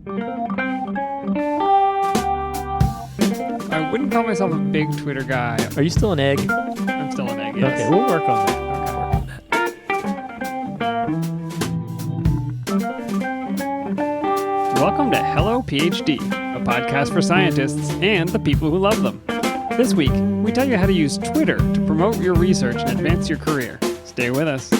I wouldn't call myself a big Twitter guy. Are you still an egg? I'm still an egg, yes. Okay, we'll work on that. Welcome to Hello PhD, a podcast for scientists and the people who love them. This week, we tell you how to use Twitter to promote your research and advance your career. Stay with us.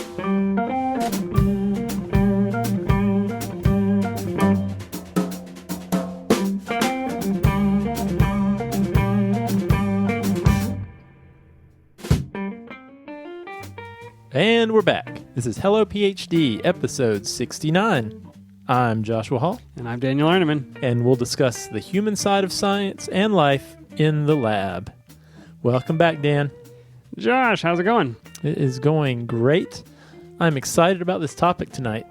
And we're back. This is Hello PhD, episode 69. I'm Joshua Hall, And I'm Daniel Arneman. and we'll discuss the human side of science and life in the lab. Welcome back, Dan. Josh, how's it going? It is going great. I'm excited about this topic tonight.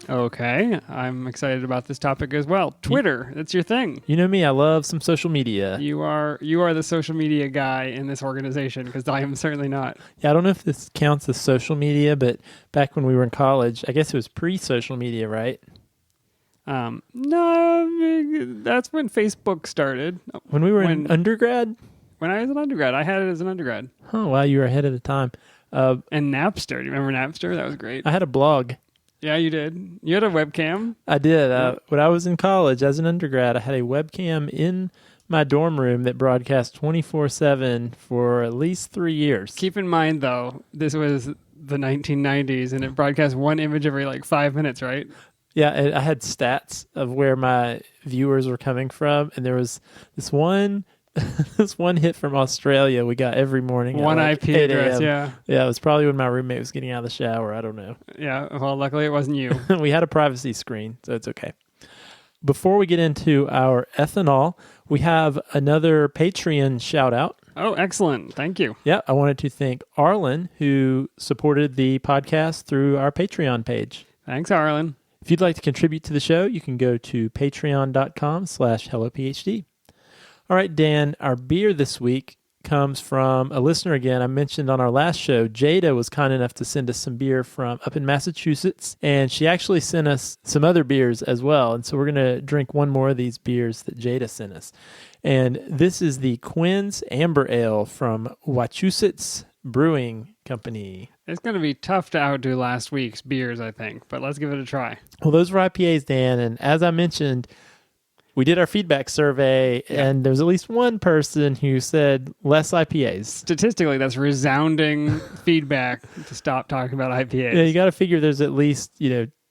Okay, I'm excited about this topic as well. Twitter, that's your thing. You know me, I love some social media. You are the social media guy in this organization, because I am certainly not. Yeah, I don't know if this counts as social media, but back when we were in college, I guess it was pre-social media, right? No, that's when Facebook started. When we were in undergrad? When I was an undergrad, I had it as an undergrad. Oh, wow, you were ahead of the time. And Napster, do you remember Napster? That was great. I had a blog. Yeah, you did. You had a webcam? I did. When I was in college as an undergrad, I had a webcam in my dorm room that broadcast 24/7 for at least 3 years. Keep in mind, though, this was the 1990s, and it broadcast one image every 5 minutes, right? Yeah, I had stats of where my viewers were coming from, and there was this one this one hit from Australia we got every morning. One at IP 8 address, a.m. yeah. Yeah, it was probably when my roommate was getting out of the shower. I don't know. Yeah, well, luckily it wasn't you. We had a privacy screen, so it's okay. Before we get into our ethanol, we have another Patreon shout out. Oh, excellent. Thank you. Yeah, I wanted to thank Arlen, who supported the podcast through our Patreon page. Thanks, Arlen. If you'd like to contribute to the show, you can go to patreon.com/HelloPhD. All right, Dan, our beer this week comes from a listener again. I mentioned on our last show, Jada was kind enough to send us some beer from up in Massachusetts, and she actually sent us some other beers as well. And so we're going to drink one more of these beers that Jada sent us. And this is the Quinn's Amber Ale from Wachusett Brewing Company. It's going to be tough to outdo last week's beers, I think, but let's give it a try. Well, those were IPAs, Dan, and as I mentioned, we did our feedback survey, and there was at least one person who said less IPAs. Statistically, that's resounding feedback to stop talking about IPAs. Yeah, you got to figure there's at least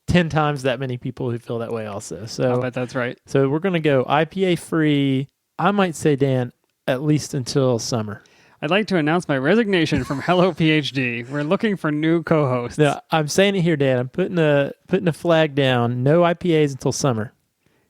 10 times that many people who feel that way also. So I bet that's right. So we're going to go IPA free. I might say, Dan, at least until summer. I'd like to announce my resignation from Hello PhD. We're looking for new co-hosts. Now, I'm saying it here, Dan. I'm putting a flag down. No IPAs until summer.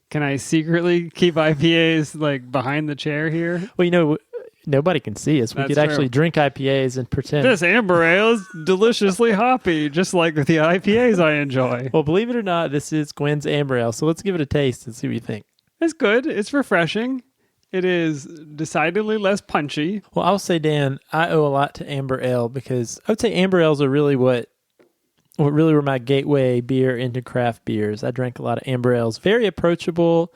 Can I secretly keep IPAs behind the chair here? Well, nobody can see us. We That's could actually true. drink IPAs and pretend. This amber ale is deliciously hoppy, just like the IPAs I enjoy. Well, believe it or not, this is Quinn's Amber Ale. So let's give it a taste and see what you think. It's good. It's refreshing. It is decidedly less punchy. Well, I'll say, Dan, I owe a lot to Amber Ale because I would say Amber Ales are really what really were my gateway beer into craft beers. I drank a lot of Amber Ales. Very approachable.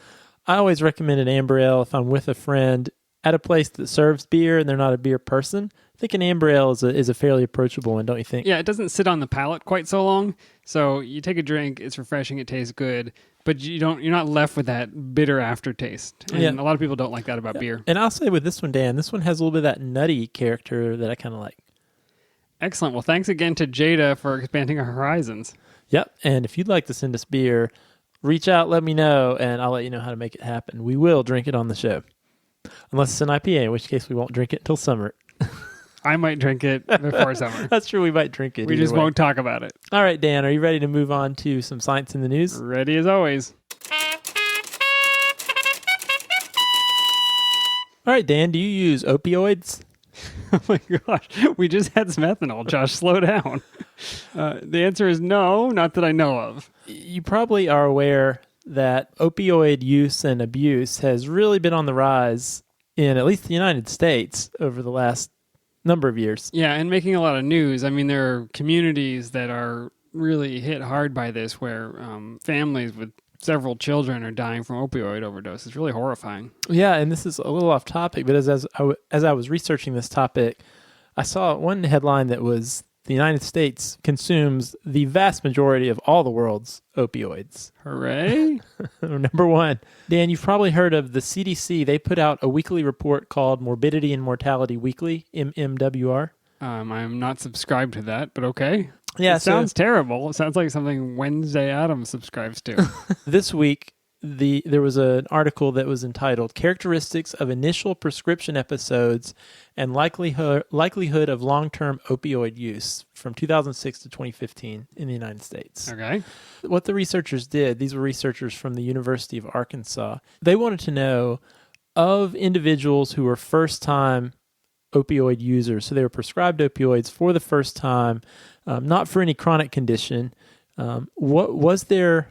I always recommend an Amber Ale if I'm with a friend at a place that serves beer and they're not a beer person. I think an Amber Ale is a fairly approachable one, don't you think? Yeah, it doesn't sit on the palate quite so long. So you take a drink, it's refreshing, it tastes good, but you're not left with that bitter aftertaste. And a lot of people don't like that about beer. And I'll say with this one, Dan, this one has a little bit of that nutty character that I kind of like. Excellent. Well, thanks again to Jada for expanding our horizons. Yep. And if you'd like to send us beer, reach out, let me know, and I'll let you know how to make it happen. We will drink it on the show. Unless it's an IPA, in which case we won't drink it until summer. I might drink it before summer. That's true. We might drink it. We just won't talk about it. All right, Dan, are you ready to move on to some science in the news? Ready as always. All right, Dan, do you use opioids? Oh my gosh, we just had some ethanol. Josh, slow down. The answer is no, not that I know of. You probably are aware that opioid use and abuse has really been on the rise in at least the United States over the last number of years. Yeah, and making a lot of news. I mean, there are communities that are really hit hard by this where families with several children are dying from opioid overdose. It's really horrifying. Yeah, and this is a little off topic, but as I was researching this topic, I saw one headline that was the United States consumes the vast majority of all the world's opioids. Hooray! Number one. Dan, you've probably heard of the CDC. They put out a weekly report called Morbidity and Mortality Weekly, MMWR. I'm not subscribed to that, but okay. Yeah, it sounds terrible. It sounds like something Wednesday Addams subscribes to. This week, there was an article that was entitled "Characteristics of Initial Prescription Episodes and Likelihood of Long-Term Opioid Use" from 2006 to 2015 in the United States. Okay. What the researchers did, these were researchers from the University of Arkansas. They wanted to know of individuals who were first-time opioid users. So they were prescribed opioids for the first time, not for any chronic condition. What was there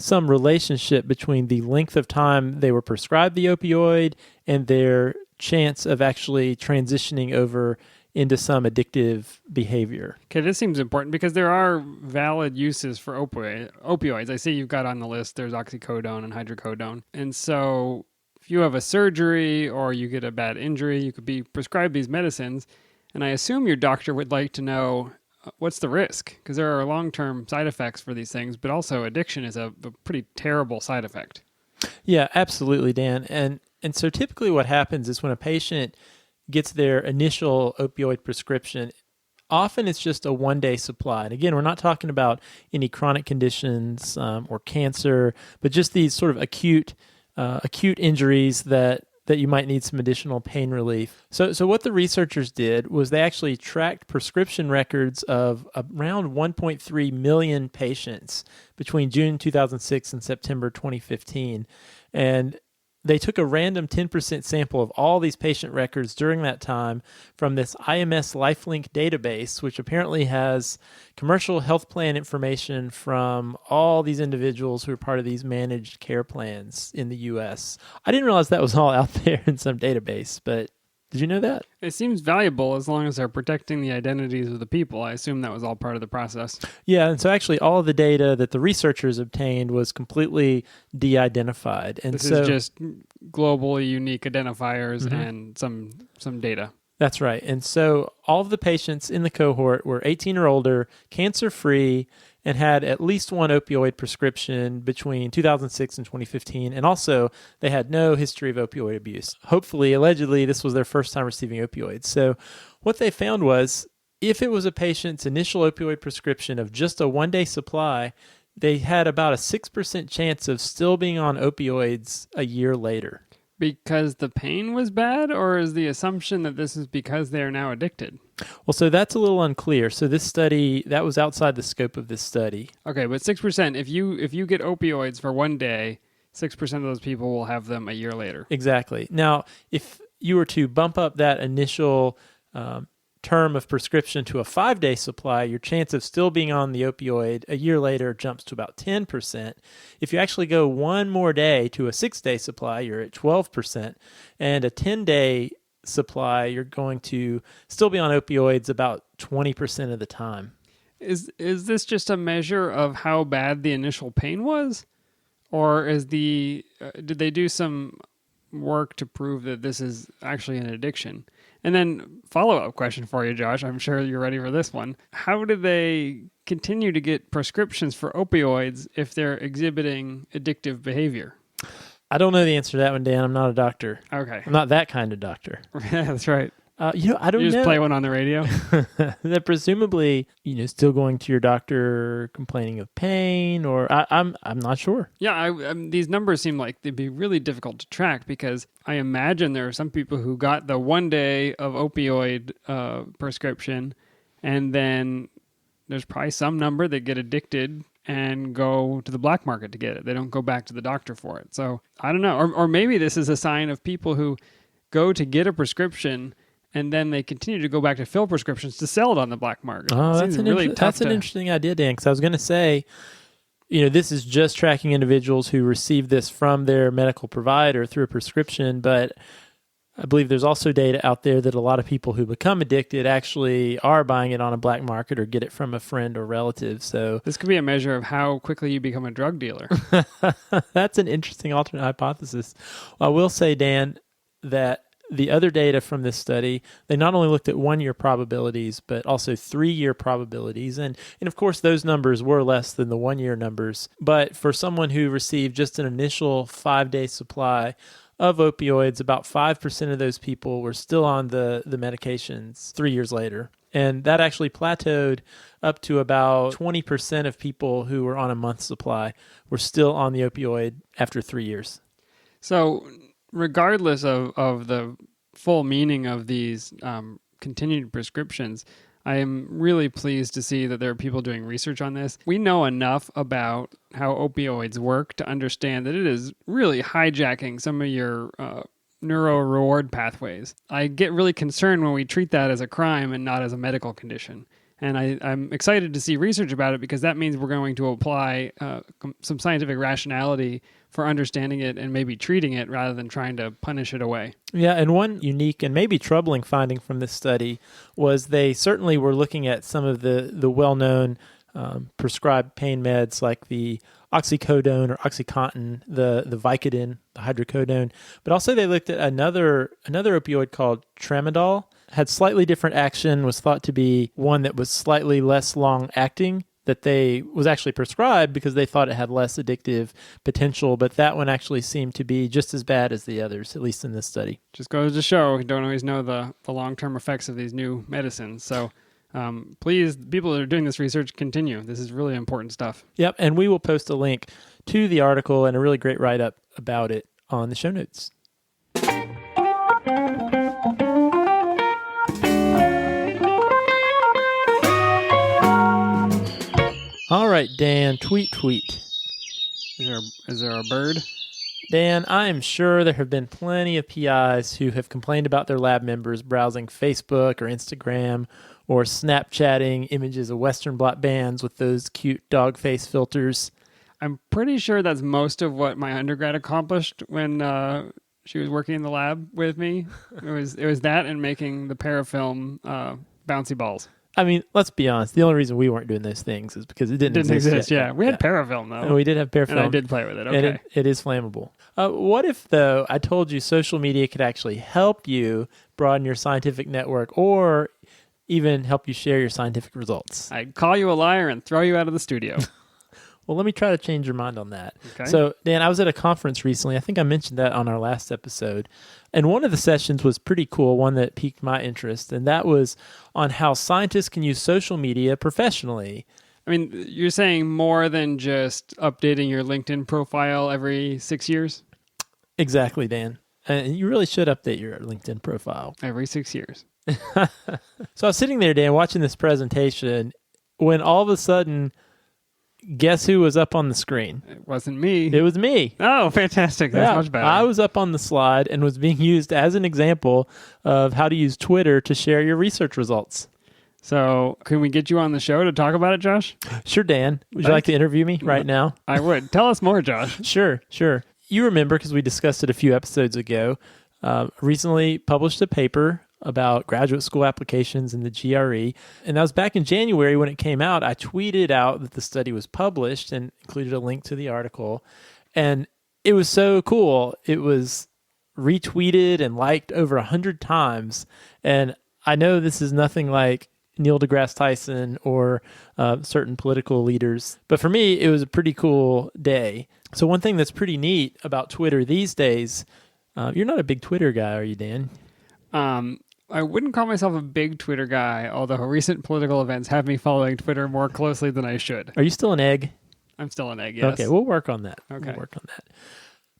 some relationship between the length of time they were prescribed the opioid and their chance of actually transitioning over into some addictive behavior? Okay, this seems important because there are valid uses for opioids. I see you've got on the list, there's oxycodone and hydrocodone. And so if you have a surgery or you get a bad injury, you could be prescribed these medicines. And I assume your doctor would like to know what's the risk, because there are long-term side effects for these things, but also addiction is a pretty terrible side effect. Yeah, absolutely, Dan. And so typically what happens is when a patient gets their initial opioid prescription, often it's just a one-day supply. And again, we're not talking about any chronic conditions or cancer, but just these sort of acute injuries that you might need some additional pain relief. So what the researchers did was they actually tracked prescription records of around 1.3 million patients between June 2006 and September 2015. And they took a random 10% sample of all these patient records during that time from this IMS LifeLink database, which apparently has commercial health plan information from all these individuals who are part of these managed care plans in the U.S. I didn't realize that was all out there in some database, but did you know that? It seems valuable as long as they're protecting the identities of the people. I assume that was all part of the process. Yeah, and so actually all of the data that the researchers obtained was completely de-identified. And this so, is just globally unique identifiers and some data. That's right. And so all of the patients in the cohort were 18 or older, cancer-free, and had at least one opioid prescription between 2006 and 2015. And also, they had no history of opioid abuse. Hopefully, allegedly, this was their first time receiving opioids. So what they found was if it was a patient's initial opioid prescription of just a one-day supply, they had about a 6% chance of still being on opioids a year later. Because the pain was bad, or is the assumption that this is because they are now addicted? Well, so that's a little unclear. So this study, that was outside the scope of this study. Okay, but 6%, if you get opioids for one day, 6% of those people will have them a year later. Exactly. Now, if you were to bump up that initial term of prescription to a 5-day supply, your chance of still being on the opioid a year later jumps to about 10%. If you actually go one more day to a 6-day supply, you're at 12%. And a 10-day supply, you're going to still be on opioids about 20% of the time. Is this just a measure of how bad the initial pain was? Or did they do some work to prove that this is actually an addiction? And then follow-up question for you, Josh. I'm sure you're ready for this one. How do they continue to get prescriptions for opioids if they're exhibiting addictive behavior? I don't know the answer to that one, Dan. I'm not a doctor. Okay. I'm not that kind of doctor. Yeah, that's right. I don't know. You just play one on the radio? That presumably, still going to your doctor complaining of pain, or I'm not sure. Yeah, these numbers seem like they'd be really difficult to track because I imagine there are some people who got the 1 day of opioid prescription, and then there's probably some number that get addicted and go to the black market to get it. They don't go back to the doctor for it. So I don't know. Or maybe this is a sign of people who go to get a prescription and then they continue to go back to fill prescriptions to sell it on the black market. Oh, that's an interesting idea, Dan, because I was going to say, this is just tracking individuals who receive this from their medical provider through a prescription, but I believe there's also data out there that a lot of people who become addicted actually are buying it on a black market or get it from a friend or relative. So This could be a measure of how quickly you become a drug dealer. that's an interesting alternate hypothesis. I will say, Dan, that the other data from this study, they not only looked at 1-year probabilities, but also 3-year probabilities. And of course, those numbers were less than the 1-year numbers. But for someone who received just an initial 5-day supply of opioids, about 5% of those people were still on the medications 3 years later. And that actually plateaued up to about 20% of people who were on a month's supply were still on the opioid after 3 years. So regardless of the full meaning of these continued prescriptions, I am really pleased to see that there are people doing research on this. We know enough about how opioids work to understand that it is really hijacking some of your neuro reward pathways. I get really concerned when we treat that as a crime and not as a medical condition. And I'm excited to see research about it because that means we're going to apply some scientific rationality for understanding it and maybe treating it rather than trying to punish it away. Yeah, and one unique and maybe troubling finding from this study was they certainly were looking at some of the well-known prescribed pain meds like the oxycodone or OxyContin, the Vicodin, the hydrocodone, but also they looked at another opioid called Tramadol. Had slightly different action, was thought to be one that was slightly less long-acting, that they was actually prescribed because they thought it had less addictive potential, but that one actually seemed to be just as bad as the others, at least in this study. Just goes to show you don't always know the long-term effects of these new medicines. So please, people that are doing this research, continue. This is really important stuff. Yep, and we will post a link to the article and a really great write-up about it on the show notes. All right, Dan, tweet. Is there a bird? Dan, I am sure there have been plenty of PIs who have complained about their lab members browsing Facebook or Instagram or Snapchatting images of Western blot bands with those cute dog face filters. I'm pretty sure that's most of what my undergrad accomplished when she was working in the lab with me. It was that and making the parafilm bouncy balls. I mean, let's be honest. The only reason we weren't doing those things is because it didn't exist yet. Yeah, we had parafilm, though. And we did have parafilm. And I did play with it, okay. And it is flammable. What if, though, I told you social media could actually help you broaden your scientific network or even help you share your scientific results? I'd call you a liar and throw you out of the studio. Well, let me try to change your mind on that. Okay. So, Dan, I was at a conference recently. I think I mentioned that on our last episode. And one of the sessions was pretty cool, one that piqued my interest, and that was on how scientists can use social media professionally. I mean, you're saying more than just updating your LinkedIn profile every 6 years? Exactly, Dan. And you really should update your LinkedIn profile. Every 6 years. So I was sitting there, Dan, watching this presentation when all of a sudden, guess who was up on the screen? It wasn't me. It was me. Oh, fantastic. That's much better. I was up on the slide and was being used as an example of how to use Twitter to share your research results. So can we get you on the show to talk about it, Josh? Sure, Dan. Would you like to interview me right now? I would. Tell us more, Josh. Sure. You remember, because we discussed it a few episodes ago, recently published a paper about graduate school applications in the GRE. And that was back in January when it came out. I tweeted out that the study was published and included a link to the article. And it was so cool. It was retweeted and liked over 100 times. And I know this is nothing like Neil deGrasse Tyson or certain political leaders. But for me, it was a pretty cool day. So one thing that's pretty neat about Twitter these days, you're not a big Twitter guy, are you, Dan? I wouldn't call myself a big Twitter guy, although recent political events have me following Twitter more closely than I should. Are you still an egg? I'm still an egg, yes. Okay, we'll work on that. Okay. We'll work on that.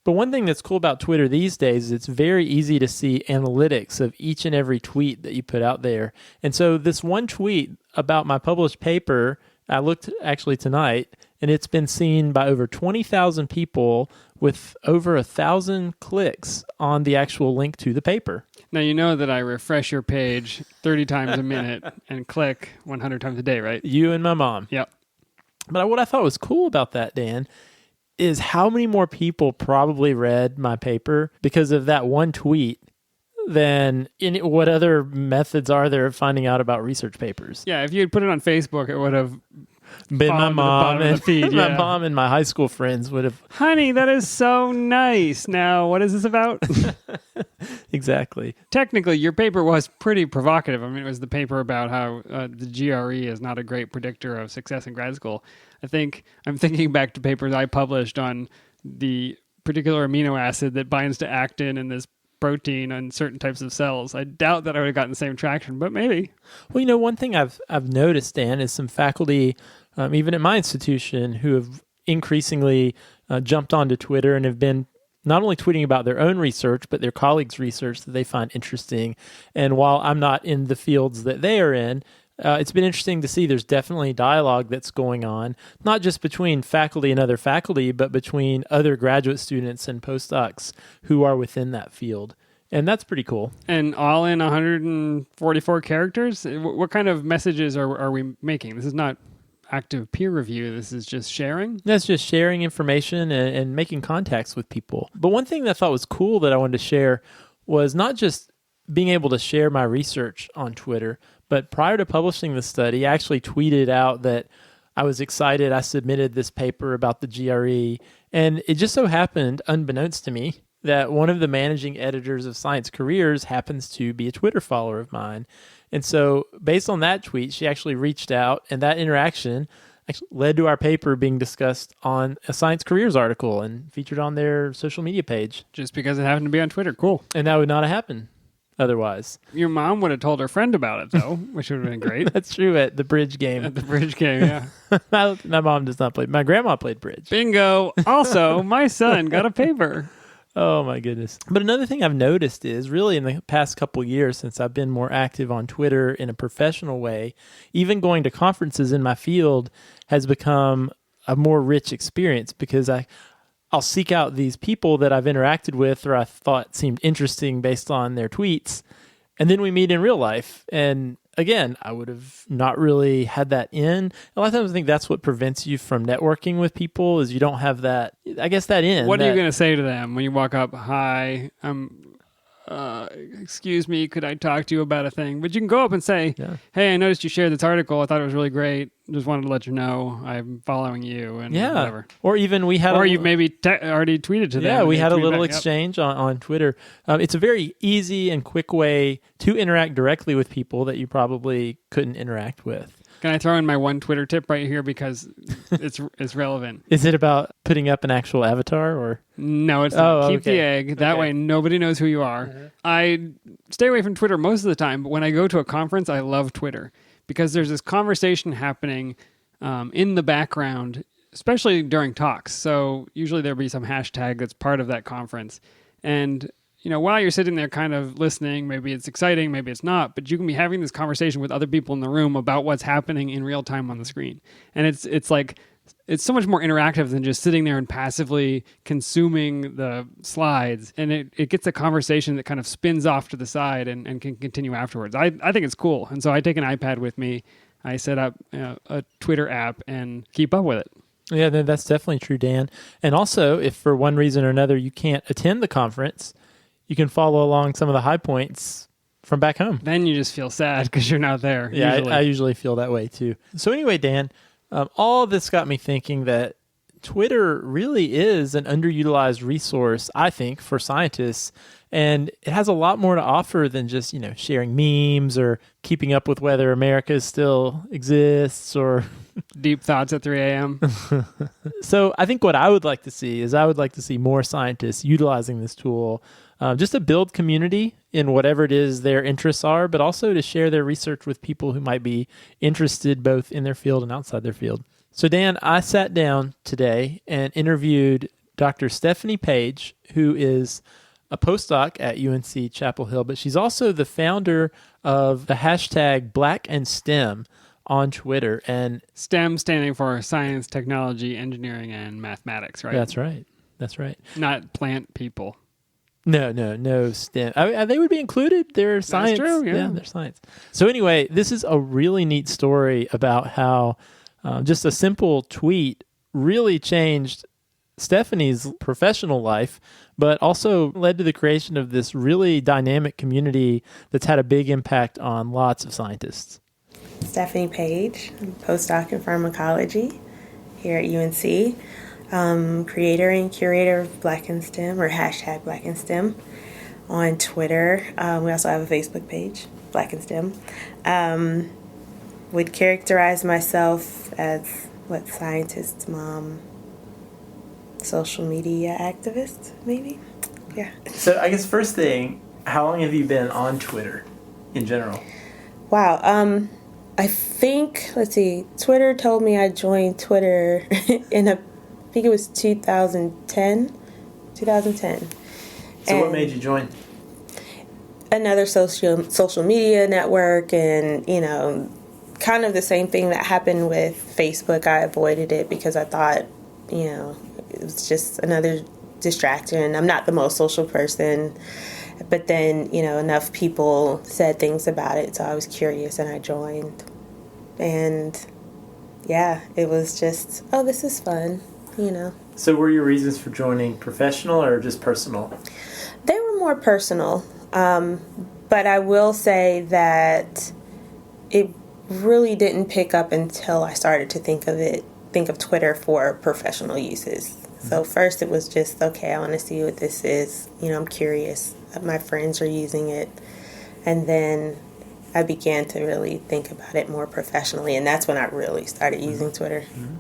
But one thing that's cool about Twitter these days is it's very easy to see analytics of each and every tweet that you put out there. And so this one tweet about my published paper, I looked actually tonight, and it's been seen by over 20,000 people with over 1,000 clicks on the actual link to the paper. Now, you know that I refresh your page 30 times a minute and click 100 times a day, right? You and my mom. Yep. But what I thought was cool about that, Dan, is how many more people probably read my paper because of that one tweet then what other methods are there of finding out about research papers? Yeah, if you had put it on Facebook, it would have Been my fallen to the mom bottom of and the feed. my Yeah. mom and my high school friends would have Honey, that is so nice. Now, what is this about? exactly. Technically, your paper was pretty provocative. I mean, it was the paper about how the GRE is not a great predictor of success in grad school. I'm thinking back to papers I published on the particular amino acid that binds to actin in this protein on certain types of cells. I doubt that I would have gotten the same traction, but maybe. Well, one thing I've noticed, Dan, is some faculty, even at my institution, who have increasingly jumped onto Twitter and have been not only tweeting about their own research, but their colleagues' research that they find interesting. And while I'm not in the fields that they are in, it's been interesting to see there's definitely dialogue that's going on, not just between faculty and other faculty, but between other graduate students and postdocs who are within that field. And that's pretty cool. And all in 144 characters? What kind of messages are we making? This is not active peer review. This is just sharing? That's just sharing information and making contacts with people. But one thing that I thought was cool that I wanted to share was not just being able to share my research on Twitter, but prior to publishing the study, I actually tweeted out that I was excited. I submitted this paper about the GRE, and it just so happened, unbeknownst to me, that one of the managing editors of Science Careers happens to be a Twitter follower of mine. And so based on that tweet, she actually reached out, and that interaction actually led to our paper being discussed on a Science Careers article and featured on their social media page. Just because it happened to be on Twitter. Cool. And that would not have happened otherwise. Your mom would have told her friend about it, though, which would have been great. That's true at the bridge game. At the bridge game, yeah. My mom does not play. My grandma played bridge. Bingo. Also, my son got a paper. Oh, my goodness. But another thing I've noticed is really in the past couple years since I've been more active on Twitter in a professional way, even going to conferences in my field has become a more rich experience because I'll seek out these people that I've interacted with or I thought seemed interesting based on their tweets, and then we meet in real life. And again, I would have not really had that in. A lot of times I think that's what prevents you from networking with people is you don't have that, I guess, that in. What are you going to say to them when you walk up? Hi, excuse me, could I talk to you about a thing? But you can go up and say, hey, I noticed you shared this article. I thought it was really great. Just wanted to let you know I'm following you and whatever. Or even we had you've maybe already tweeted to them. Yeah, we had a little back. exchange on Twitter. It's a very easy and quick way to interact directly with people that you probably couldn't interact with. Can I throw in my one Twitter tip right here because it's relevant? Is it about putting up an actual avatar or? No, it's not. Keep okay. the egg. That way nobody knows who you are. Mm-hmm. I stay away from Twitter most of the time, but when I go to a conference, I love Twitter because there's this conversation happening in the background, especially during talks. So usually there'll be some hashtag that's part of that conference. And while you're sitting there kind of listening, maybe it's exciting, maybe it's not, but you can be having this conversation with other people in the room about what's happening in real time on the screen. And it's like, it's so much more interactive than just sitting there and passively consuming the slides. And it gets a conversation that kind of spins off to the side and can continue afterwards. I think it's cool. And so I take an iPad with me. I set up a Twitter app and keep up with it. Yeah, that's definitely true, Dan. And also, if for one reason or another you can't attend the conference, you can follow along some of the high points from back home. Then you just feel sad because you're not there. Yeah, usually. I usually feel that way too. So anyway, Dan, all of this got me thinking that Twitter really is an underutilized resource, I think, for scientists. And it has a lot more to offer than just, sharing memes or keeping up with whether America still exists or deep thoughts at 3 a.m. So I think what I would like to see is more scientists utilizing this tool just to build community in whatever it is their interests are, but also to share their research with people who might be interested both in their field and outside their field. So Dan, I sat down today and interviewed Dr. Stephanie Page, who is a postdoc at UNC Chapel Hill, but she's also the founder of the hashtag Black and STEM on Twitter. And STEM standing for science, technology, engineering, and mathematics, right? That's right. Not plant people. No STEM. They would be included. They're science. That's true, yeah. They're science. So anyway, this is a really neat story about how just a simple tweet really changed Stephanie's professional life, but also led to the creation of this really dynamic community that's had a big impact on lots of scientists. Stephanie Page, I'm a postdoc in pharmacology here at UNC, creator and curator of Black in STEM, or hashtag Black in STEM, on Twitter. We also have a Facebook page, Black in STEM. Would characterize myself as scientist's mom, social media activist, maybe? Yeah. So I guess first thing, how long have you been on Twitter in general? Wow. I think, Twitter told me I joined Twitter I think it was 2010. So what made you join? Another social media network, and, kind of the same thing that happened with Facebook. I avoided it because I thought, it was just another distraction. I'm not the most social person, but then, enough people said things about it, so I was curious and I joined. And yeah, it was just, oh, this is fun, So were your reasons for joining professional or just personal? They were more personal, but I will say that it really didn't pick up until I started to think of Twitter for professional uses. So first it was just, okay, I want to see what this is. I'm curious. My friends are using it. And then I began to really think about it more professionally, and that's when I really started using Twitter. Mm-hmm.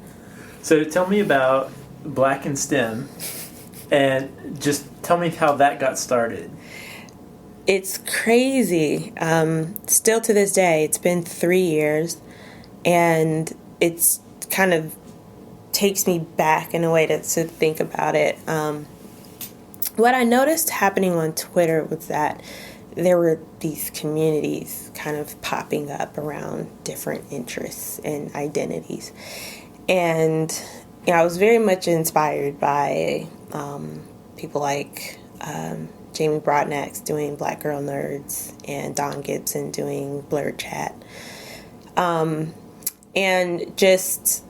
So tell me about Black in STEM, and just tell me how that got started. It's crazy. Still to this day, it's been 3 years, and it's kind of takes me back in a way to think about it. What I noticed happening on Twitter was that there were these communities kind of popping up around different interests and identities. And I was very much inspired by people like Jamie Broadnax doing Black Girl Nerds and Dawn Gibson doing Blurred Chat. And just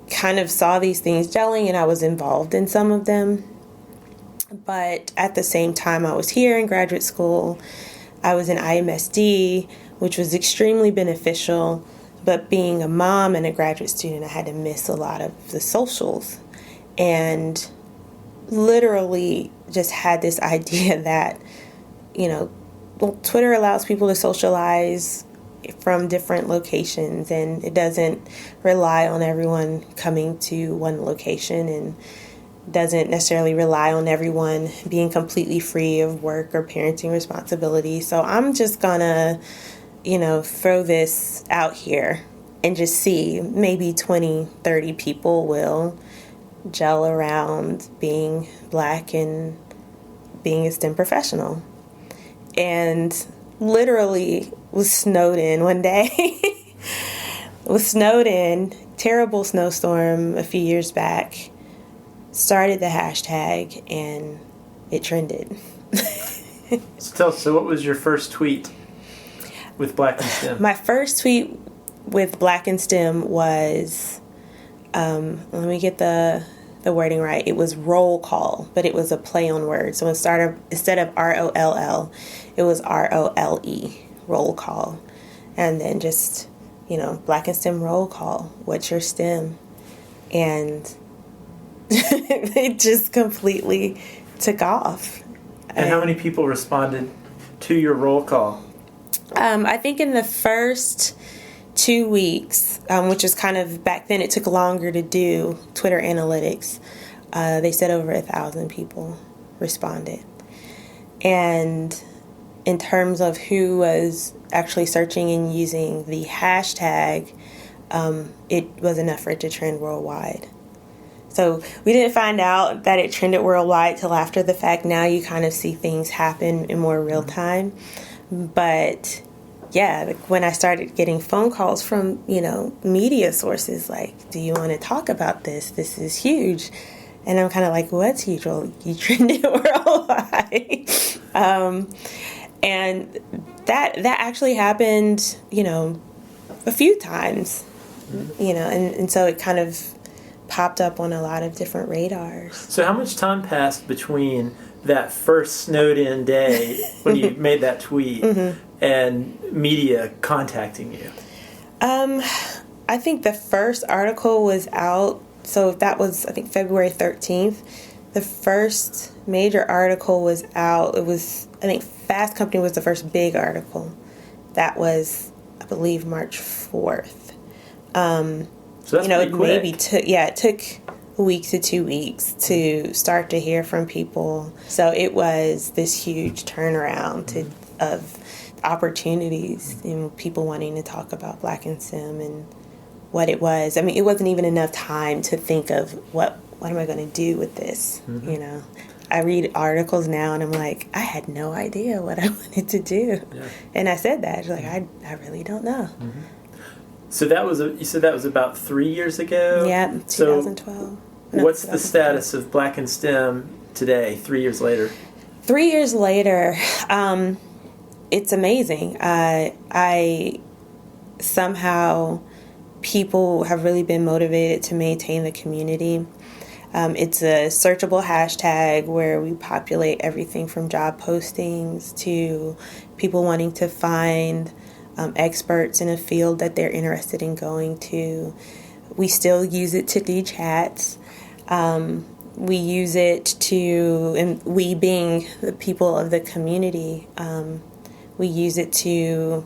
kind of saw these things gelling, and I was involved in some of them. But at the same time, I was here in graduate school. I was in IMSD, which was extremely beneficial. But being a mom and a graduate student, I had to miss a lot of the socials. And literally just had this idea that, Twitter allows people to socialize from different locations, and it doesn't rely on everyone coming to one location, and doesn't necessarily rely on everyone being completely free of work or parenting responsibility. So I'm just gonna, throw this out here and just see, maybe 20, 30 people will gel around being Black and being a STEM professional. And literally was snowed in one day. Was snowed in, terrible snowstorm a few years back. Started the hashtag, and it trended. So what was your first tweet with Black in STEM? My first tweet with Black in STEM was, let me get the wording right. It was roll call, but it was a play on words. So instead of ROLL, it was ROLE, roll call. And then just, Black in STEM roll call. What's your STEM? And it just completely took off. And how many people responded to your roll call? I think in the first 2 weeks, which was kind of, back then it took longer to do Twitter analytics, they said over 1,000 people responded. And in terms of who was actually searching and using the hashtag, it was enough for it to trend worldwide. So we didn't find out that it trended worldwide till after the fact. Now you kind of see things happen in more real time. But yeah, when I started getting phone calls from, media sources like, do you want to talk about this? This is huge. And I'm kind of like, what's huge? Well, you trended worldwide. And that actually happened, a few times, and so it kind of popped up on a lot of different radars. So how much time passed between that first snowed-in day when you made that tweet and media contacting you? I think the first article was out, so that was, I think, February 13th. The first major article was out. It was, I think, Fast Company was the first big article. That was, I believe, March 4th. So that's pretty quick. Maybe it took a week to 2 weeks to start to hear from people. So it was this huge turnaround of opportunities, people wanting to talk about Black in STEM and what it was. I mean, it wasn't even enough time to think of what am I going to do with this, I read articles now and I'm like, I had no idea what I wanted to do. Yeah. And I said that. Like, I really don't know. Mm-hmm. So you said that was about 3 years ago? Yeah, 2012. What's the status of Black in STEM today, 3 years later? 3 years later, it's amazing. I somehow, people have really been motivated to maintain the community. It's a searchable hashtag where we populate everything from job postings to people wanting to find experts in a field that they're interested in going to. We still use it to do chats. We use it to, and we being the people of the community, we use it to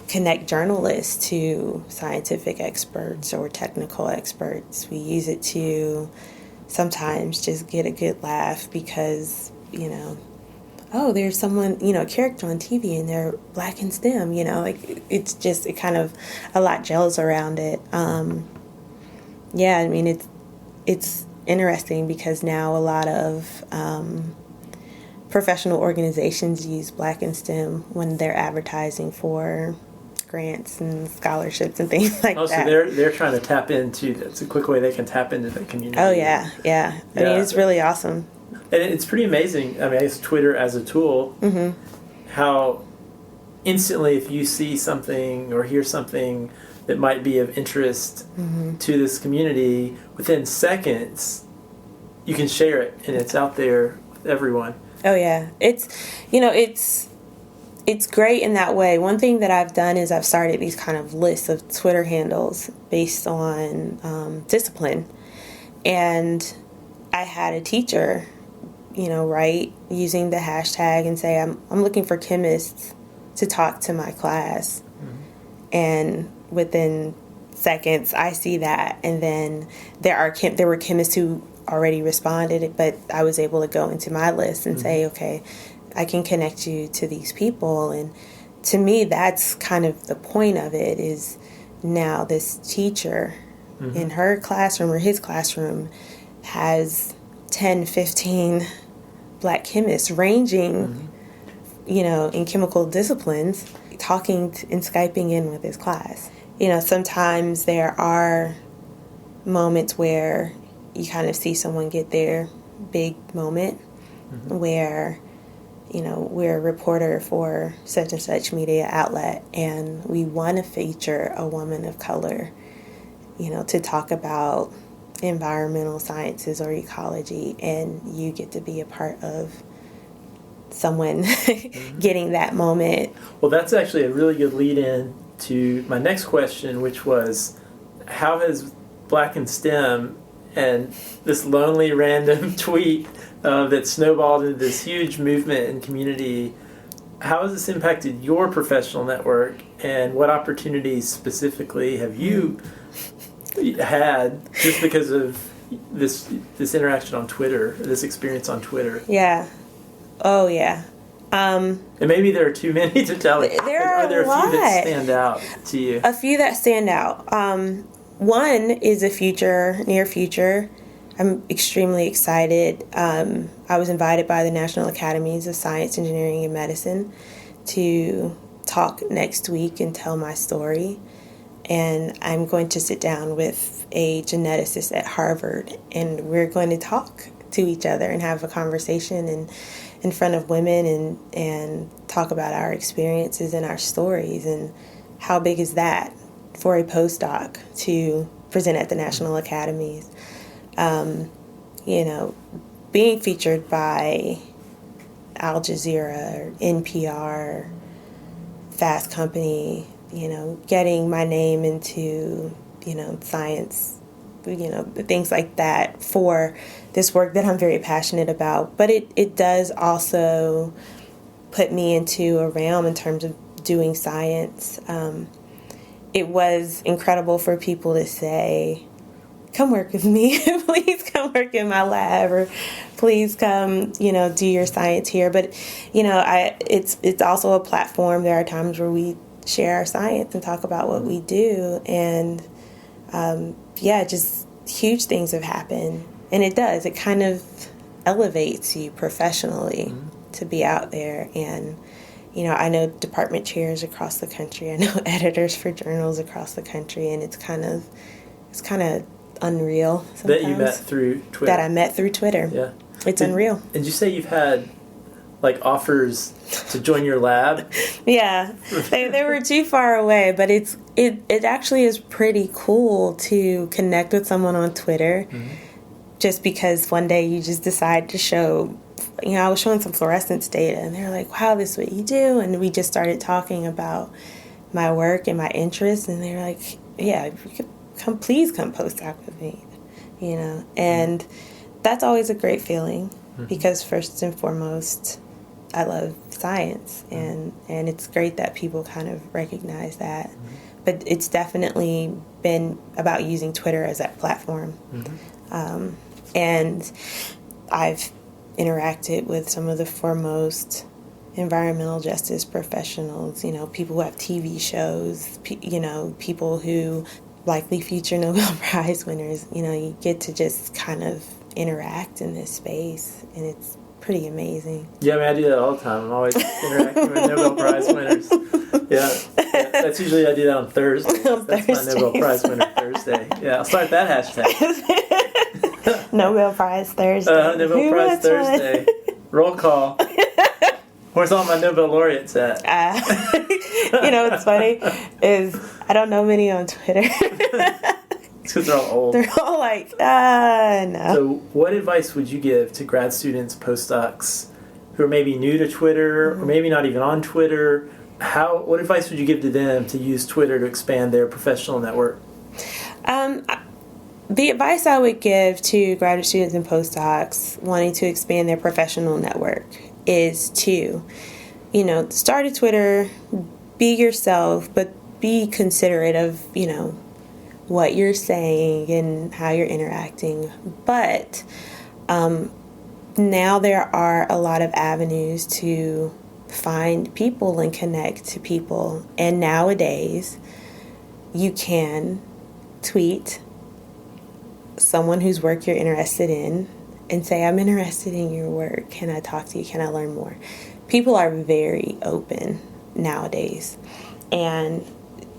connect journalists to scientific experts or technical experts. We use it to sometimes just get a good laugh because, there's someone, a character on TV and they're Black in STEM, it's just, it kind of, a lot gels around it. It's interesting because now a lot of professional organizations use Black in STEM when they're advertising for grants and scholarships and things like that. Oh, so they're trying to tap into, that's a quick way they can tap into the community. Oh, yeah. I mean, it's really awesome. And it's pretty amazing, I guess Twitter as a tool, how instantly if you see something or hear something that might be of interest to this community, within seconds, you can share it and it's out there with everyone. Oh, yeah. It's great in that way. One thing that I've done is I've started these kind of lists of Twitter handles based on discipline. And I had a teacher, write using the hashtag and say, I'm looking for chemists to talk to my class. And within seconds, I see that. And then there were chemists who already responded, but I was able to go into my list and say, okay, I can connect you to these people. And to me, that's kind of the point of it, is now this teacher in her classroom or his classroom has 10, 15 Black chemists ranging, in chemical disciplines, talking and Skyping in with his class. Sometimes there are moments where you kind of see someone get their big moment where, we're a reporter for such and such media outlet and we want to feature a woman of color, to talk about environmental sciences or ecology, and you get to be a part of someone getting that moment. Well, that's actually a really good lead in to my next question, which was, how has Black in STEM and this lonely random tweet that snowballed into this huge movement and community, how has this impacted your professional network, and what opportunities specifically have you had just because of this interaction on Twitter, this experience on Twitter? Yeah. Oh, yeah. And maybe there are too many to tell. Are there a few that stand out to you? A few that stand out. One is near future. I'm extremely excited. I was invited by the National Academies of Science, Engineering, and Medicine to talk next week and tell my story. And I'm going to sit down with a geneticist at Harvard, and we're going to talk to each other and have a conversation and in front of women and talk about our experiences and our stories. And how big is that for a postdoc to present at the National Academies? You know, being featured by Al Jazeera, or NPR, Fast Company, you know, getting my name into, you know, science, you know, things like that for this work that I'm very passionate about. But it does also put me into a realm in terms of doing science. It was incredible for people to say, come work with me, please come work in my lab, or please come, you know, do your science here. But, you know, it's also a platform. There are times where we share our science and talk about what we do. And, just huge things have happened. And it does. It kind of elevates you professionally to be out there. And, you know, I know department chairs across the country. I know editors for journals across the country. And it's kind of unreal sometimes. That you met through Twitter. That I met through Twitter. Yeah. It's unreal. And you say you've had, like, offers to join your lab? Yeah. They were too far away, but it actually is pretty cool to connect with someone on Twitter just because one day you just decide to show, you know, I was showing some fluorescence data and they're like, wow, this is what you do. And we just started talking about my work and my interests, and they're like, yeah, you could please come postdoc with me, you know. And that's always a great feeling because first and foremost, I love science, and it's great that people kind of recognize that. But it's definitely been about using Twitter as that platform. And I've interacted with some of the foremost environmental justice professionals, you know, people who have TV shows, you know, people who likely future Nobel Prize winners. You know, you get to just kind of interact in this space, and it's pretty amazing. Yeah, I mean, I do that all the time. I'm always interacting with Nobel Prize winners. Yeah, that's usually I do that on Thursday. That's my Nobel Prize winner Thursday. Yeah, I'll start that hashtag. Nobel Prize Thursday. Nobel Prize Thursday. Roll call. Where's all my Nobel laureates at? You know what's funny is I don't know many on Twitter. It's because they're all old. They're all like, no. So what advice would you give to grad students, postdocs, who are maybe new to Twitter or maybe not even on Twitter? What advice would you give to them to use Twitter to expand their professional network? The advice I would give to graduate students and postdocs wanting to expand their professional network is to, you know, start a Twitter, be yourself, but be considerate of, you know, what you're saying and how you're interacting. But now there are a lot of avenues to find people and connect to people. And nowadays, you can tweet someone whose work you're interested in and say, I'm interested in your work. Can I talk to you? Can I learn more? People are very open nowadays. And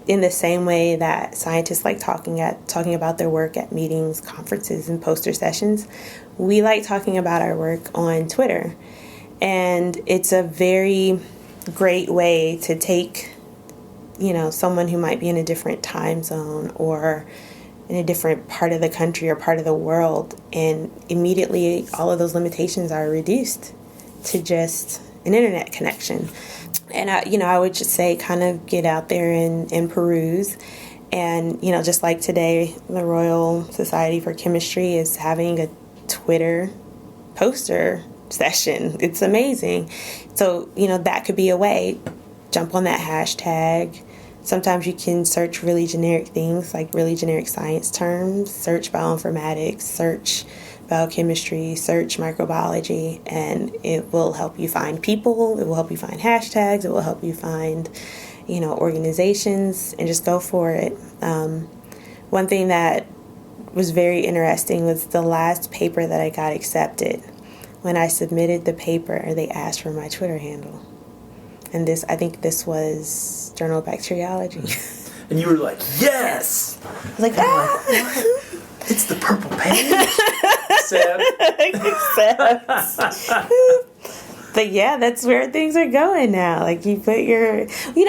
in the same way that scientists like talking about their work at meetings, conferences, and poster sessions, we like talking about our work on Twitter. And it's a very great way to take, you know, someone who might be in a different time zone or in a different part of the country or part of the world, and immediately all of those limitations are reduced to just an internet connection. And I would just say kind of get out there and peruse. And, you know, just like today, the Royal Society for Chemistry is having a Twitter poster session. It's amazing. So, you know, that could be a way. Jump on that hashtag. Sometimes you can search really generic things, like really generic science terms, search bioinformatics, search biochemistry, search microbiology, and it will help you find people, it will help you find hashtags, it will help you find, you know, organizations, and just go for it. One thing that was very interesting was the last paper that I got accepted. When I submitted the paper, they asked for my Twitter handle. And I think this was Journal of Bacteriology. And you were like, yes! I was like, ah! It's the purple page. Sad. But yeah, that's where things are going now. Like you don't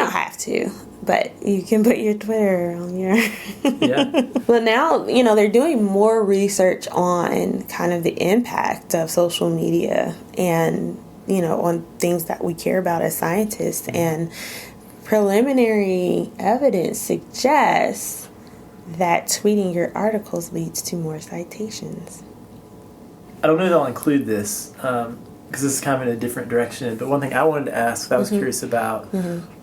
have to, but you can put your Twitter on your. Yeah. But now, they're doing more research on kind of the impact of social media and, on things that we care about as scientists. And preliminary evidence suggests that tweeting your articles leads to more citations. I don't know if I'll include this because this is kind of in a different direction, but one thing I wanted to ask that I was curious about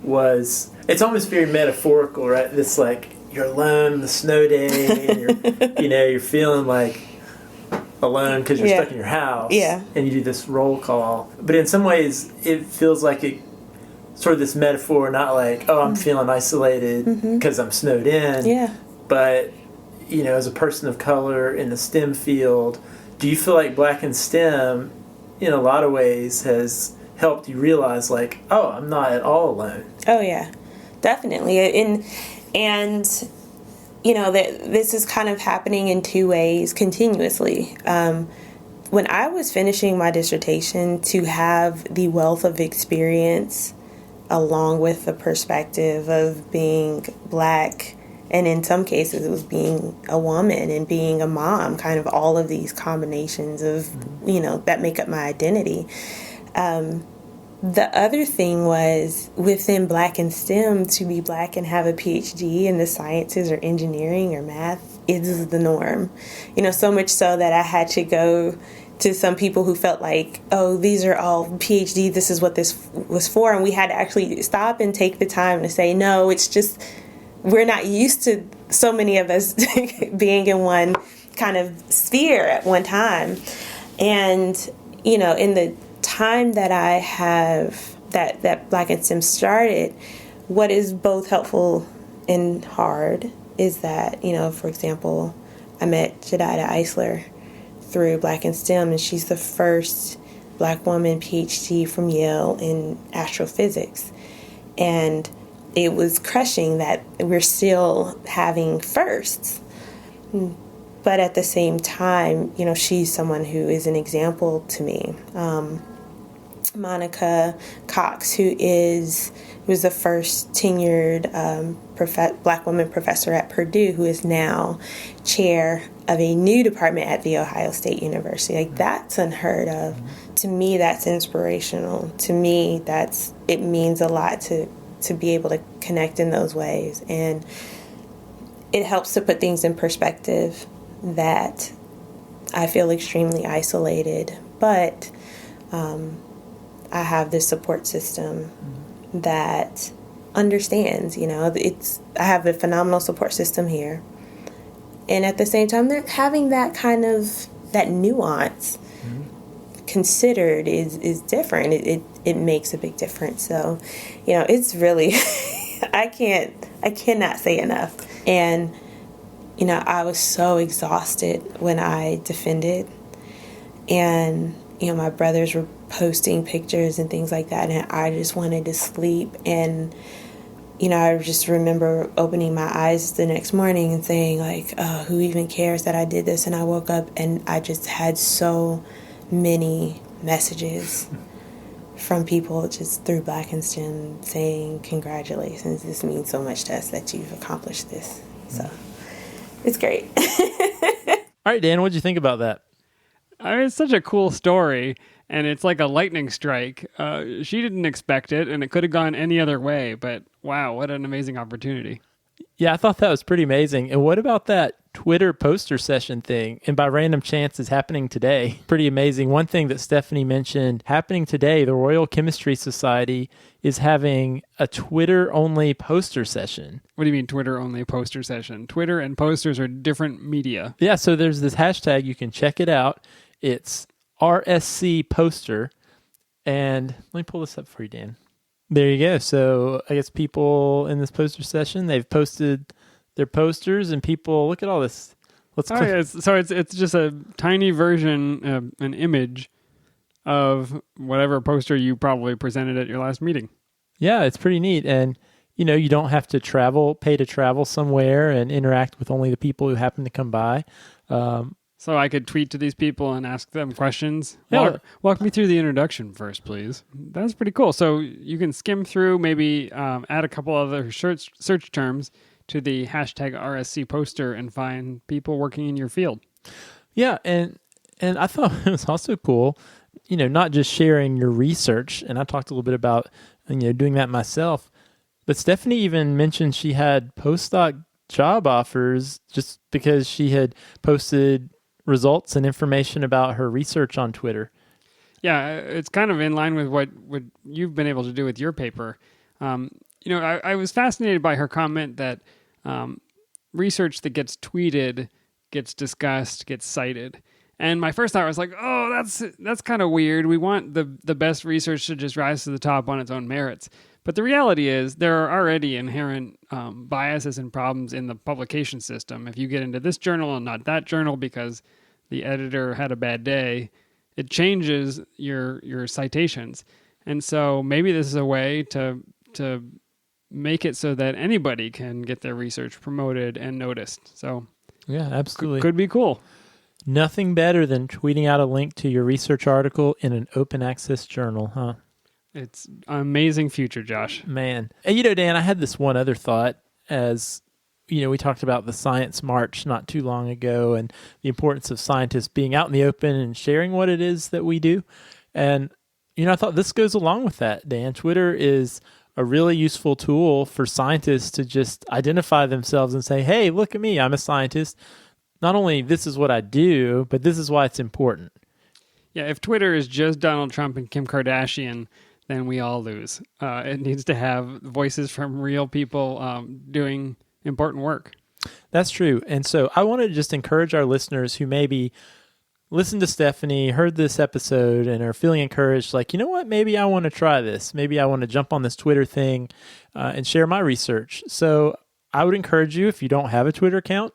was, it's almost very metaphorical, right? This like, you're alone on the snow day and you're feeling like alone because you're stuck in your house, and you do this roll call. But in some ways, it feels like it sort of this metaphor, not like, oh, I'm feeling isolated because I'm snowed in, but as a person of color in the STEM field, do you feel like Black in STEM, in a lot of ways, has helped you realize, like, oh, I'm not at all alone? Oh yeah, definitely. And this is kind of happening in two ways continuously. When I was finishing my dissertation, to have the wealth of experience along with the perspective of being Black, and in some cases it was being a woman and being a mom, kind of all of these combinations of, that make up my identity. The other thing was, within Black in STEM, to be Black and have a PhD in the sciences or engineering or math is the norm. So much so that I had to go to some people who felt like, oh, these are all PhD, this is what this was for. And we had to actually stop and take the time to say, no, it's just, we're not used to so many of us being in one kind of sphere at one time. And, in the time that I have, that Black in STEM started, what is both helpful and hard is that, for example, I met Jedidah Eisler through Black in STEM, and she's the first Black woman PhD from Yale in astrophysics. And it was crushing that we're still having firsts. But at the same time, she's someone who is an example to me. Monica Cox, who was the first tenured Black woman professor at Purdue, who is now chair of a new department at The Ohio State University. Like, that's unheard of. To me, that's inspirational. To me, it means a lot to be able to connect in those ways. And it helps to put things in perspective that I feel extremely isolated, but I have this support system that understands, I have a phenomenal support system here. And at the same time, having that kind of, that nuance considered is different. It makes a big difference. So, it's really, I cannot say enough. And, I was so exhausted when I defended, and, my brothers were posting pictures and things like that, and I just wanted to sleep. And, I just remember opening my eyes the next morning and saying, like, who even cares that I did this? And I woke up and I just had so many messages from people just through Black in STEM saying, congratulations, this means so much to us that you've accomplished this. So it's great. All right, Dan, what'd you think about that? It's such a cool story, and it's like a lightning strike. She didn't expect it, and it could have gone any other way, but wow, what an amazing opportunity. Yeah, I thought that was pretty amazing. And what about that Twitter poster session thing? And by random chance, is happening today. Pretty amazing. One thing that Stephanie mentioned happening today, the Royal Chemistry Society is having a Twitter-only poster session. What do you mean Twitter-only poster session? Twitter and posters are different media. Yeah, so there's this hashtag. You can check it out. It's RSC poster. And let me pull this up for you, Dan. There you go. So I guess people in this poster session, they've posted their posters, and people, look at all this. It's just a tiny version, an image of whatever poster you probably presented at your last meeting. Yeah, it's pretty neat. And, you don't have to pay to travel somewhere and interact with only the people who happen to come by. So I could tweet to these people and ask them questions. Yeah. Walk me through the introduction first, please. That's pretty cool. So you can skim through, maybe add a couple other search terms to the hashtag RSC poster and find people working in your field. Yeah, and I thought it was also cool, not just sharing your research, and I talked a little bit about, doing that myself, but Stephanie even mentioned she had postdoc job offers just because she had posted results and information about her research on Twitter. Yeah, it's kind of in line with what you've been able to do with your paper. I was fascinated by her comment that research that gets tweeted gets discussed, gets cited. And my first thought was like, oh, that's kind of weird. We want the best research to just rise to the top on its own merits. But the reality is there are already inherent biases and problems in the publication system. If you get into this journal and not that journal because the editor had a bad day, it changes your citations. And so maybe this is a way to make it so that anybody can get their research promoted and noticed. So yeah, absolutely. Could be cool. Nothing better than tweeting out a link to your research article in an open access journal, huh? It's an amazing future, Josh. Man. And Dan, I had this one other thought as, we talked about the Science March not too long ago and the importance of scientists being out in the open and sharing what it is that we do. And, I thought this goes along with that, Dan. Twitter is a really useful tool for scientists to just identify themselves and say, hey, look at me, I'm a scientist. Not only this is what I do, but this is why it's important. Yeah, if Twitter is just Donald Trump and Kim Kardashian, then we all lose. It needs to have voices from real people doing important work. That's true. And so I want to just encourage our listeners who maybe listened to Stephanie, heard this episode, and are feeling encouraged, like, you know what, maybe I want to try this. Maybe I want to jump on this Twitter thing and share my research. So I would encourage you, if you don't have a Twitter account,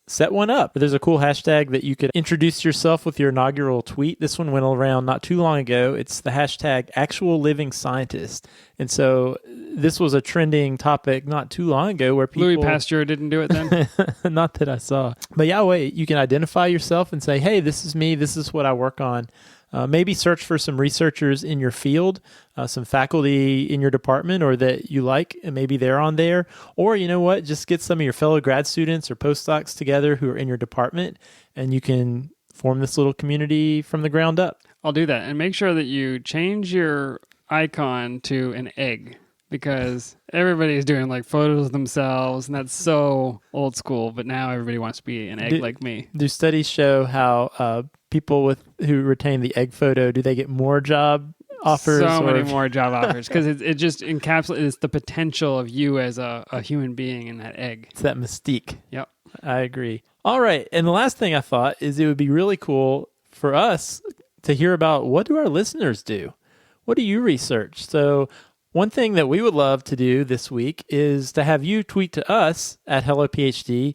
set one up. There's a cool hashtag that you could introduce yourself with your inaugural tweet. This one went around not too long ago. It's the hashtag #ActualLivingScientist. And so this was a trending topic not too long ago where people... Louis Pasteur didn't do it then? Not that I saw. But yeah, wait, you can identify yourself and say, hey, this is me. This is what I work on. Maybe search for some researchers in your field, some faculty in your department or that you like, and maybe they're on there. Or you know what, just get some of your fellow grad students or postdocs together who are in your department, and you can form this little community from the ground up. I'll do that. And make sure that you change your icon to an egg, because everybody's doing like photos of themselves, and that's so old school. But now everybody wants to be an egg like me. Do studies show how people who retain the egg photo, do they get more job offers? So many more job offers, because it just encapsulates the potential of you as a human being in that egg. It's that mystique. Yep. I agree. All right. And the last thing I thought is it would be really cool for us to hear about, what do our listeners do? What do you research? So one thing that we would love to do this week is to have you tweet to us at HelloPhD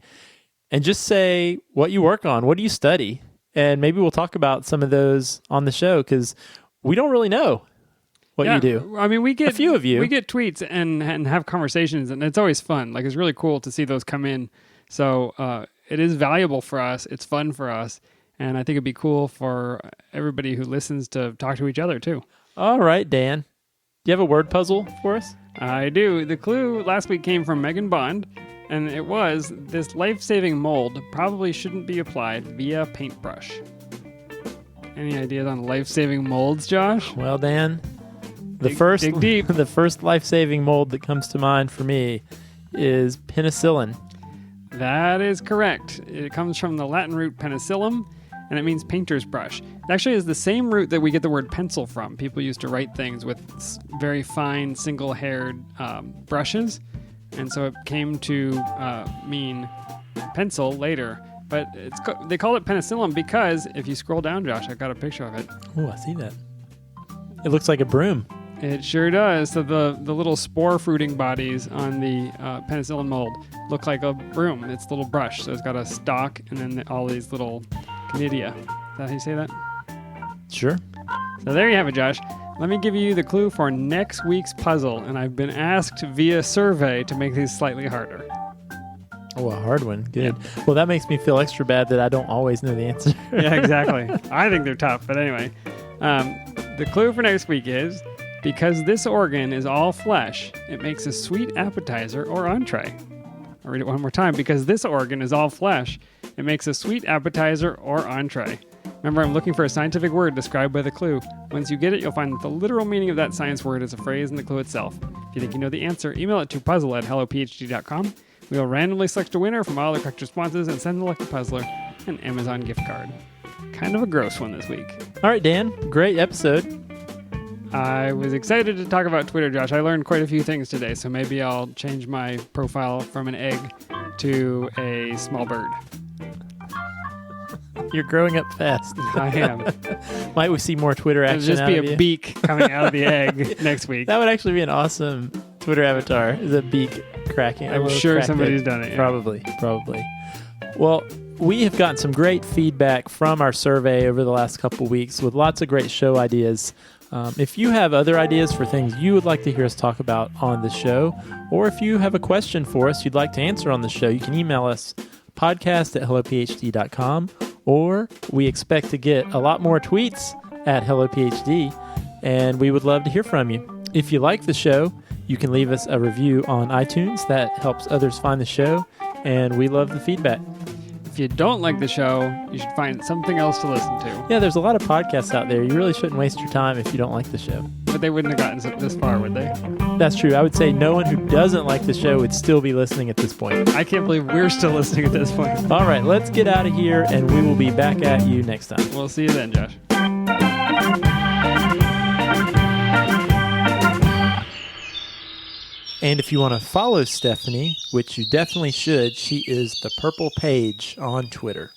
and just say what you work on. What do you study? And maybe we'll talk about some of those on the show, because we don't really know what you do. I mean, we get a few of you. We get tweets and have conversations, and it's always fun. Like, it's really cool to see those come in. So it is valuable for us. It's fun for us. And I think it'd be cool for everybody who listens to talk to each other too. All right, Dan. Do you have a word puzzle for us? I do. The clue last week came from Megan Bond, and it was, this life-saving mold probably shouldn't be applied via paintbrush. Any ideas on life-saving molds, Josh? Well, Dan, dig deep. The first life-saving mold that comes to mind for me is penicillin. That is correct. It comes from the Latin root penicillum, and it means painter's brush. It actually is the same root that we get the word pencil from. People used to write things with very fine, single-haired brushes, and so it came to mean pencil later. But they call it penicillin because if you scroll down, Josh, I've got a picture of it. Oh, I see that. It looks like a broom. It sure does. So the little spore fruiting bodies on the penicillin mold look like a broom. It's a little brush. So it's got a stalk and then all these little conidia. Is that how you say that? Sure. So there you have it, Josh. Let me give you the clue for next week's puzzle. And I've been asked via survey to make these slightly harder. Oh, a hard one. Good. Well, that makes me feel extra bad that I don't always know the answer. Yeah, exactly. I think they're tough, but anyway. The clue for next week is, because this organ is all flesh, it makes a sweet appetizer or entree. I'll read it one more time. Because this organ is all flesh, it makes a sweet appetizer or entree. Remember, I'm looking for a scientific word described by the clue. Once you get it, you'll find that the literal meaning of that science word is a phrase in the clue itself. If you think you know the answer, email it to puzzle@hellophd.com. We will randomly select a winner from all the correct responses and send the lucky puzzler an Amazon gift card. Kind of a gross one this week. All right, Dan. Great episode. I was excited to talk about Twitter, Josh. I learned quite a few things today, so maybe I'll change my profile from an egg to a small bird. You're growing up fast. I am. Might we see more Twitter It'll action just out be of a you? beak coming out of the egg next week. That would actually be an awesome Twitter avatar, is a beak cracking. I'm sure somebody's done it. Yeah. Probably. Well, we have gotten some great feedback from our survey over the last couple weeks with lots of great show ideas. If you have other ideas for things you would like to hear us talk about on the show, or if you have a question for us you'd like to answer on the show, you can email us podcast@hellophd.com, or we expect to get a lot more tweets at hellophd, and we would love to hear from you. If you like the show, you can leave us a review on iTunes. That helps others find the show, and we love the feedback. If you don't like the show, you should find something else to listen to. Yeah, there's a lot of podcasts out there. You really shouldn't waste your time if you don't like the show. But they wouldn't have gotten this far, would they? That's true. I would say no one who doesn't like the show would still be listening at this point. I can't believe we're still listening at this point. All right, let's get out of here, and we will be back at you next time. We'll see you then, Josh. And if you want to follow Stephanie, which you definitely should, she is the Purple Page on Twitter.